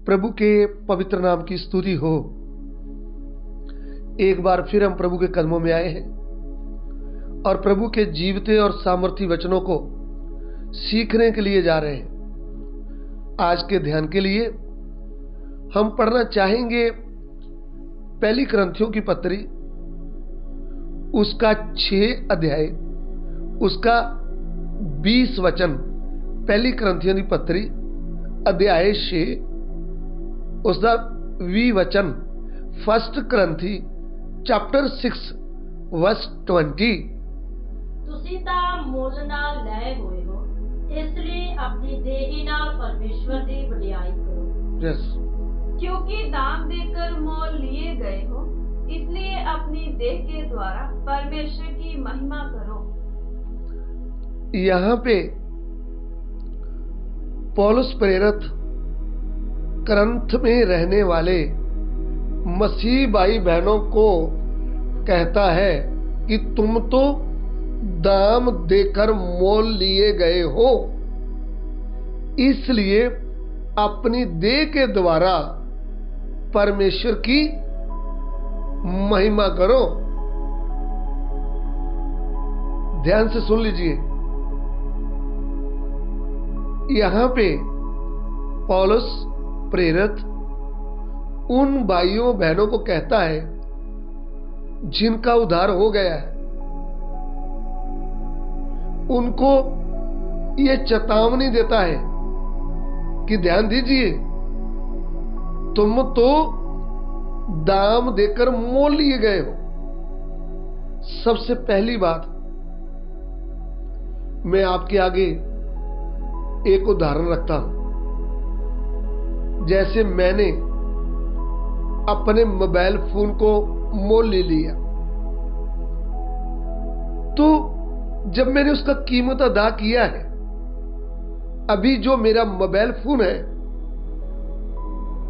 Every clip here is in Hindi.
प्रभु के पवित्र नाम की स्तुति हो। एक बार फिर हम प्रभु के कदमों में आए हैं और प्रभु के जीवते और सामर्थी वचनों को सीखने के लिए जा रहे हैं। आज के ध्यान के लिए हम पढ़ना चाहेंगे पहली कुरिन्थियों की पत्री, उसका 6 अध्याय, उसका 20 वचन। पहली कुरिन्थियों की पत्री अध्याय 6 उसका 20 वचन। फर्स्ट कुरिन्थी चैप्टर 6 वर्स 20। ਤੁਸੀਂ ਤਾਂ ਮੁੱਲ ਨਾਲ ਲਏ ਹੋਏ ਹੋ, ਇਸ ਲਈ ਆਪਣੀ ਦੇਹ ਨਾਲ परमेश्वर ਦੀ ਵਡਿਆਈ करो। यस, क्योंकि दाम देकर मोल लिए गए हो, इसलिए अपनी देह के द्वारा परमेश्वर की महिमा करो। यहाँ पे पौलुस प्रेरित कुरिन्थ में रहने वाले मसीह भाई बहनों को कहता है कि तुम तो दाम देकर मोल लिए गए हो, इसलिए अपनी देह के द्वारा परमेश्वर की महिमा करो। ध्यान से सुन लीजिए, यहां पे पौलुस प्रेरित उन भाइयों बहनों को कहता है जिनका उद्धार हो गया है। उनको ये चेतावनी देता है कि ध्यान दीजिए, तुम तो दाम देकर मोल लिए गए हो। सबसे पहली बात, मैं आपके आगे एक उदाहरण रखता हूं। जैसे मैंने अपने मोबाइल फोन को मोल ले लिया, तो जब मैंने उसका कीमत अदा किया है, अभी जो मेरा मोबाइल फोन है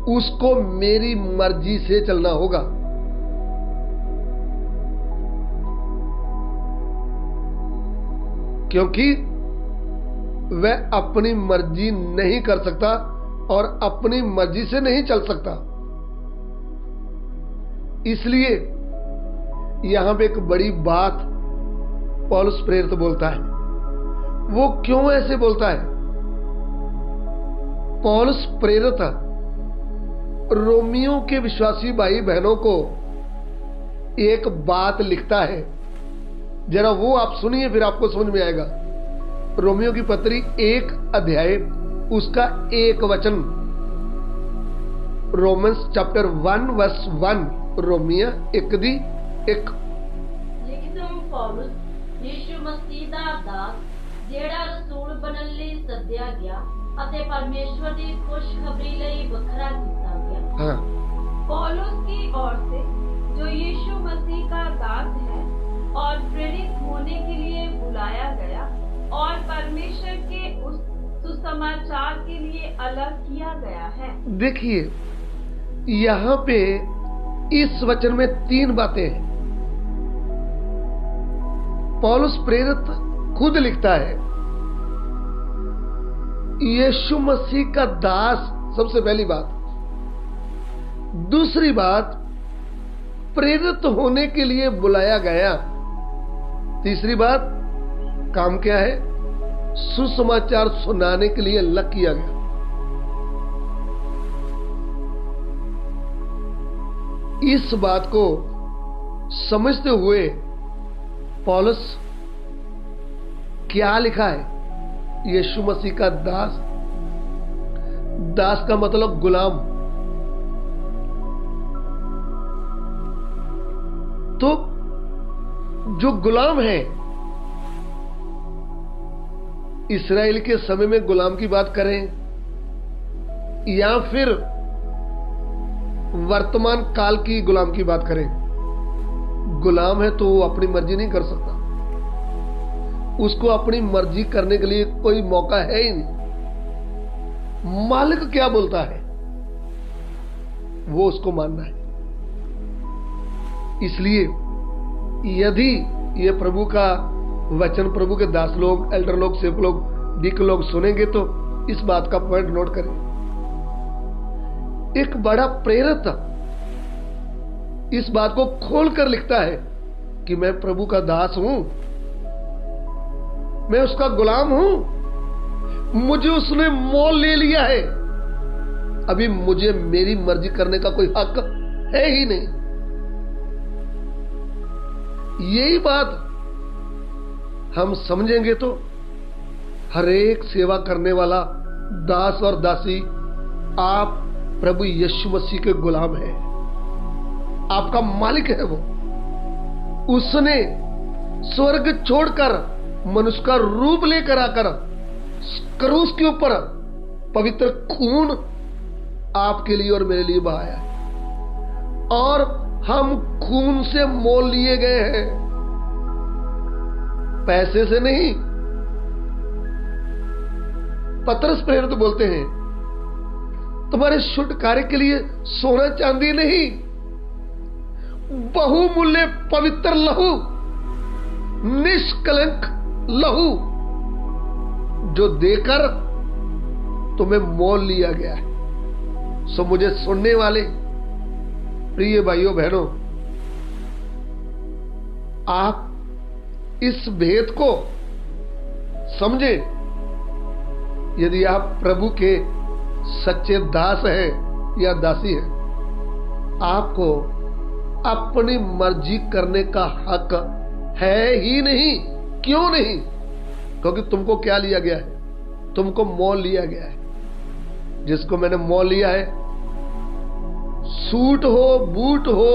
उसको मेरी मर्जी से चलना होगा। क्योंकि वह अपनी मर्जी नहीं कर सकता और अपनी मर्जी से नहीं चल सकता। इसलिए यहां पे एक बड़ी बात पौलुस प्रेरित बोलता है। वो क्यों ऐसे बोलता है? पौलुस प्रेरित रोमियो के विश्वासी भाई बहनों को एक बात लिखता है, जरा वो आप सुनिए, फिर आपको समझ में आएगा। रोमियो की पत्री 1 अध्याय, उसका 1 वचन। Romans chapter 1 verse 1। रोमिया 1:1। ਲਿਖਦਮ ਪੌਲੁਸ ਯीशु ਮਸੀਹ ਦਾ ਦਾਸ, ਜਿਹੜਾ ਰਸੂਲ ਬਣਨ ਲਈ ਸੱਦਿਆ ਗਿਆ ਅਤੇ परमेश्वर ਦੀ खुशखबरी ਲਈ ਵੱਖਰਾ ਕੀਤਾ ਗਿਆ। हाँ, पौलुस की ओर से जो यीशु मसीह का दास है और प्रेरित होने के लिए बुलाया गया और परमेश्वर के उस सुसमाचार के लिए अलग किया गया है। देखिए यहां पे इस वचन में 3 बातें हैं। पौलुस प्रेरित खुद लिखता है यीशु मसीह का दास, सबसे पहली बात। दूसरी बात, प्रेरित होने के लिए बुलाया गया। तीसरी बात, काम क्या है? सुसमाचार सुनाने के लिए अलग किया गया। इस बात को समझते हुए पौलुस क्या लिखा है? यीशु मसीह का दास। दास का मतलब गुलाम। तो जो गुलाम है, इस्राएल के समय में गुलाम की बात करें या फिर वर्तमान काल की गुलाम की बात करें, गुलाम है तो वो अपनी मर्जी नहीं कर सकता। उसको अपनी मर्जी करने के लिए कोई मौका है ही नहीं। मालिक क्या बोलता है वो उसको मानना है। इसलिए यदि ये प्रभु का वचन प्रभु के दास लोग, एल्डर लोग, सेवक लोग, डीकन लोग सुनेंगे तो इस बात का पॉइंट नोट करें। एक बड़ा प्रेरित इस बात को खोलकर लिखता है कि मैं प्रभु का दास हूं, मैं उसका गुलाम हूं, मुझे उसने मोल ले लिया है, अभी मुझे मेरी मर्जी करने का कोई हक है ही नहीं। यही बात हम समझेंगे तो हर एक सेवा करने वाला दास और दासी आप प्रभु यीशु मसीह के गुलाम हैं, आपका मालिक है वो। उसने स्वर्ग छोड़कर मनुष्य का रूप लेकर आकर क्रूस के ऊपर पवित्र खून आपके लिए और मेरे लिए बहाया, और हम खून से मोल लिए गए हैं, पैसे से नहीं। पतरस प्रेरित बोलते हैं, तुम्हारे छुटकारे के लिए सोना चांदी नहीं, बहुमूल्य पवित्र लहू, निष्कलंक लहू जो देकर तुम्हें मोल लिया गया है। सो मुझे सुनने वाले प्रिय भाइयों बहनों, आप इस भेद को समझें। यदि आप प्रभु के सच्चे दास हैं या दासी हैं, आपको अपनी मर्जी करने का हक है ही नहीं। क्यों नहीं? क्योंकि तुमको क्या लिया गया है? तुमको मोल लिया गया है। जिसको मैंने मोल लिया है, सूट हो, बूट हो,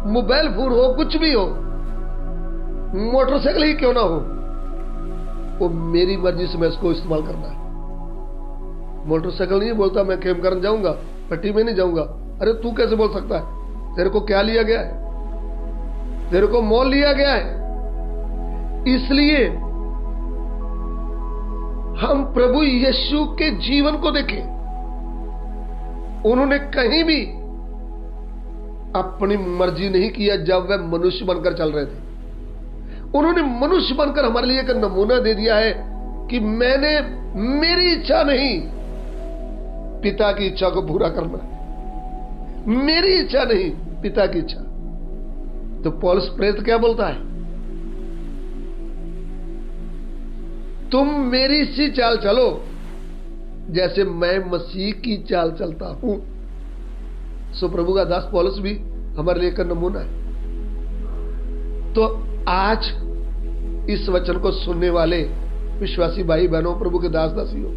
मोबाइल फोन हो, कुछ भी हो, मोटरसाइकिल ही क्यों ना हो, वो मेरी मर्जी से मैं इसको इस्तेमाल करना है। मोटरसाइकिल नहीं बोलता मैं खेमकरन जाऊंगा, पट्टी में नहीं जाऊंगा। अरे तू कैसे बोल सकता है? तेरे को क्या लिया गया है? तेरे को मोल लिया गया है। इसलिए हम प्रभु यीशु के जीवन को देखें। उन्होंने कहीं भी अपनी मर्जी नहीं किया जब वे मनुष्य बनकर चल रहे थे। उन्होंने मनुष्य बनकर हमारे लिए एक नमूना दे दिया है कि मैंने मेरी इच्छा नहीं, पिता की इच्छा को पूरा करना है। मेरी इच्छा नहीं, पिता की इच्छा। तो पौलुस प्रेरित क्या बोलता है? तुम मेरी सी चाल चलो जैसे मैं मसीह की चाल चलता हूं। सो प्रभु का दास पौलुस भी हमारे लिए एक नमूना है। तो आज इस वचन को सुनने वाले विश्वासी भाई बहनों, प्रभु के दास दासियों,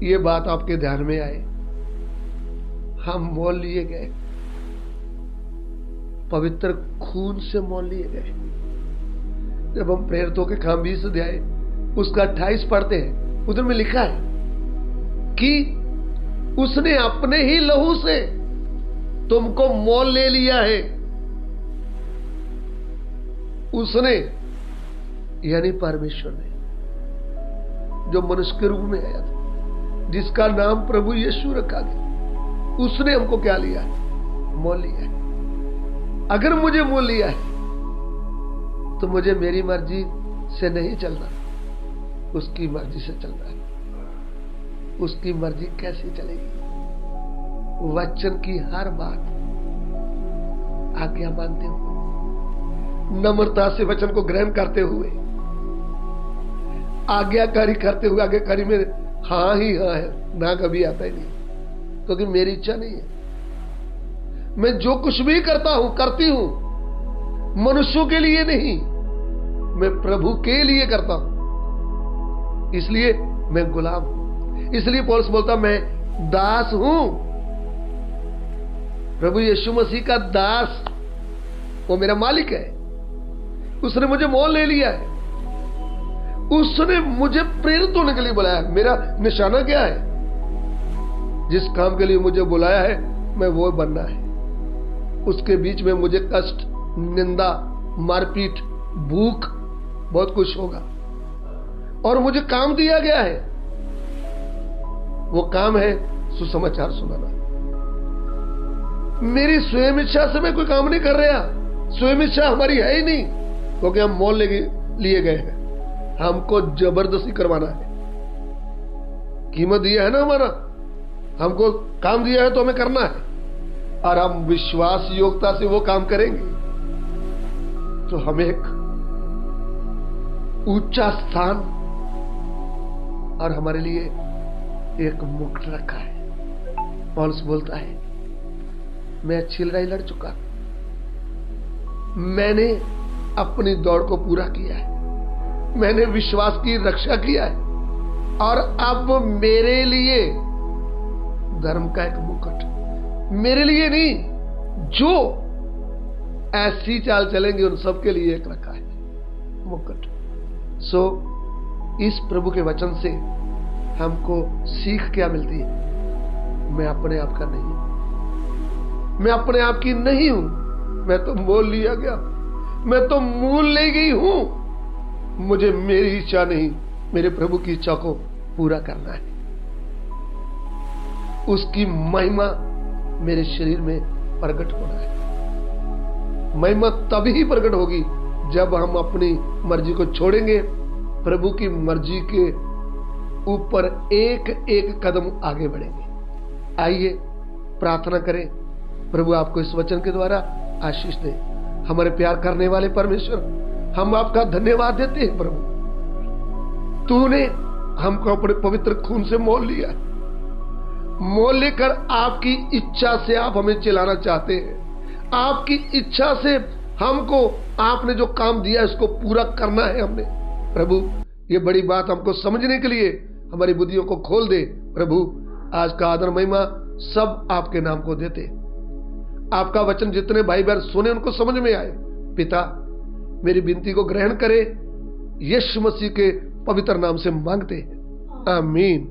ये बात आपके ध्यान में आए। हम मोल लिए गए, पवित्र खून से मोल लिए गए। जब हम प्रेरितों के काम 20 अध्याय उसका 28 पढ़ते हैं, उधर में लिखा है कि उसने अपने ही लहू से तुमको मोल ले लिया है। उसने यानी परमेश्वर ने, जो मनुष्य के रूप में आया था, जिसका नाम प्रभु यीशु रखा गया, उसने हमको क्या लिया है? मोल लिया है। अगर मुझे मोल लिया है तो मुझे मेरी मर्जी से नहीं चलना, उसकी मर्जी से चलना है। उसकी मर्जी कैसे चलेगी? वचन की हर बात आज्ञा मानते हुए, नम्रता से वचन को ग्रहण करते हुए, आज्ञाकारी करते हुए। आज्ञाकारी में हाँ ही हाँ है, ना कभी आता ही नहीं, क्योंकि मेरी इच्छा नहीं है। मैं जो कुछ भी करता हूं, करती हूं, मनुष्यों के लिए नहीं, मैं प्रभु के लिए करता हूं। इसलिए मैं गुलाम हूं। इसलिए पौलुस बोलता मैं दास हूं, प्रभु यीशु मसीह का दास। वो मेरा मालिक है, उसने मुझे मोल ले लिया है, उसने मुझे प्रेरित होने के लिए बुलाया है। मेरा निशाना क्या है? जिस काम के लिए मुझे बुलाया है, मैं वो बनना है। उसके बीच में मुझे कष्ट, निंदा, मारपीट, भूख, बहुत कुछ होगा। और मुझे काम दिया गया है, वो काम है सुसमाचार सुनाना। मेरी स्वयं इच्छा से मैं कोई काम नहीं कर रहा। स्वयं इच्छा हमारी है ही नहीं, क्योंकि हम मोल लिए गए हैं। हमको जबरदस्ती करवाना है। कीमत दिया है ना हमारा, हमको काम दिया है तो हमें करना है, और हम विश्वास योग्यता से वो काम करेंगे तो हमें एक ऊंचा स्थान और हमारे लिए एक मुकुट रखा है। पौलुस बोलता है, मैं अच्छी लड़ाई लड़ चुका, मैंने अपनी दौड़ को पूरा किया है, मैंने विश्वास की रक्षा किया है, और अब मेरे लिए धर्म का एक मुकुट, मेरे लिए नहीं, जो ऐसी चाल चलेंगे उन सबके लिए एक रखा है मुकुट। सो इस प्रभु के वचन से हमको सीख क्या मिलती है? मैं अपने आप का नहीं, मैं अपने आप की नहीं हूं, मैं तो मोल लिया गया, मैं तो मूल ले गई हूं। मुझे मेरी इच्छा नहीं, मेरे प्रभु की इच्छा को पूरा करना है। उसकी महिमा मेरे शरीर में प्रकट होना है। महिमा तभी प्रकट होगी जब हम अपनी मर्जी को छोड़ेंगे, प्रभु की मर्जी के ऊपर एक एक कदम आगे बढ़ेंगे। आइए प्रार्थना करें, प्रभु आपको इस वचन के द्वारा आशीष दे। हमारे प्यार करने वाले परमेश्वर, हम आपका धन्यवाद देते हैं प्रभु, तूने हमको अपने पवित्र खून से मोल लिया, मोल लेकर आपकी इच्छा से आप हमें चलाना चाहते हैं। आपकी इच्छा से हमको आपने जो काम दिया इसको पूरा करना है हमने। प्रभु ये बड़ी बात हमको समझने के लिए हमारी बुद्धियों को खोल दे। प्रभु आज का आदर महिमा सब आपके नाम को देते। आपका वचन जितने भाई बहन सुने उनको समझ में आए। पिता मेरी विनती को ग्रहण करे, यीशु मसीह के पवित्र नाम से मांगते हैं, आमीन।